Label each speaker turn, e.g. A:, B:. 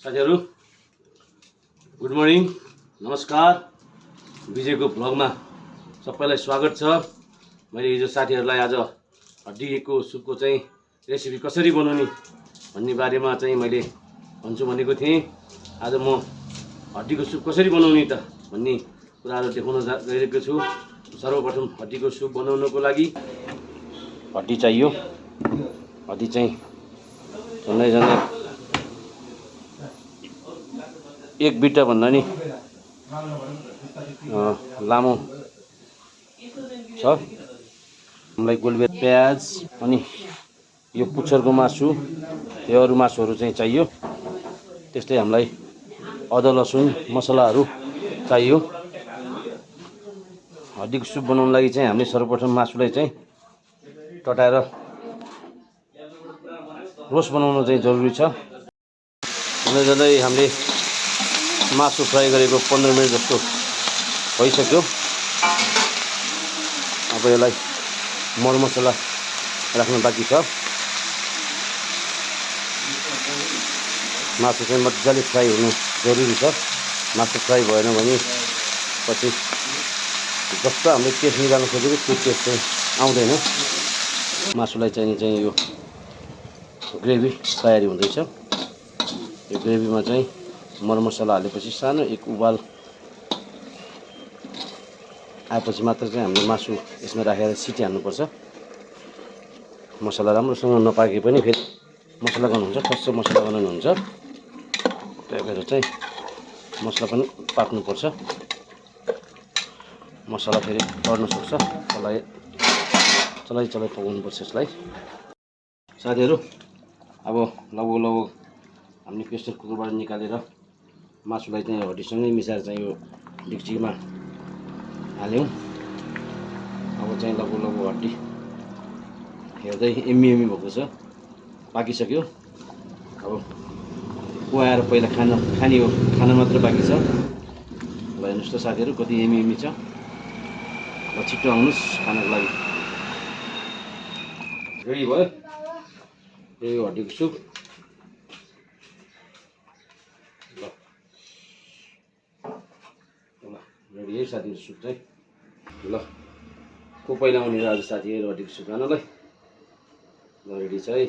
A: साथीहरु good morning नमस्कार। विजयको भ्लगमा सबैलाई स्वागत छ। मैले हिजो साथीहरुलाई आज हड्डीको सुपको चाहिँ रेसिपी कसरी बनाउने भन्ने बारेमा चाहिँ मैले भन्छु भनेको थिएँ। आज म हड्डीको सुप कसरी बनाउने त भन्ने कुराहरु देखाउन गइरहेको छु। सर्वप्रथम हड्डीको सुप बनाउनको लागि हड्डी चाहियो। हड्डी चाहिँ झन्डै एक बिटा भन्दा नि लामो छ। हामीलाई गोलबेर प्याज अनि यो पुच्छरको मासु यो अरु मासुहरु चाहिँ चाहियो। त्यस्तै हामीलाई अदुवा लसुन मसलाहरु चाहियो। हड्डीको सुप बनाउनको लागि चाहिँ हामीले सर्वप्रथम मासुलाई चाहिँ टटाएर रोस्ट बनाउन चाहिँ जरुरी छ। जल्दै हामीले मासु फ्राई गरेको 15 मिनेट जस्तो भइसक्यो। अब यसलाई मरमसला राख्न बाँकी छ। मासु चाहिँ मजाले फ्राई हुनु जरुरी छ। मासु फ्राई भएन भने पछि जस्तो हामीले टेस्ट निकाल्न खोजेको त्यो टेस्ट चाहिँ आउँदैन। मासुलाई चाहिँ यो ग्रेभी तयारी हुँदैछ। यो ग्रेभीमा चाहिँ मरमसला हालेपछि सानो एक उबाल आएपछि मात्र चाहिँ हामीले मासु यसमा राखेर सिटी हाल्नुपर्छ। मसला राम्रोसँग नपाके पनि फेरि मसला गर्नुहुन्छ खस्स मसला बनाउनुहुन्छ त्यही भएर चाहिँ मसला पनि पाक्नुपर्छ। मसला फेरि बढ्न सक्छ। चलाइ पकाउनुपर्छ यसलाई। साथीहरु अब लगभग हामीले प्रेसर कुकरबाट निकालेर मासुलाई चाहिँ हड्डीसँगै मिसाएर चाहिँ यो डेक्चीमा हाल्यौं। अब चाहिँ लगभग हड्डी हेर्दै एम्मी भएको छ, पाकिसक्यो। अब कुहाएर पहिला खाने हो, खाना मात्र बाँकी छ। ल हेर्नुस् त साथीहरु कति एम्मी छ। ल छिट्टो आउनुस् खानको लागि। रेडी भयो यो हड्डीको सुप। रेडी है साथीहरु सुप चाहिँ। ल को पहिला आउने र आज साथीहरु हड्डीको सुप खानलाई। ल रेडी छ है।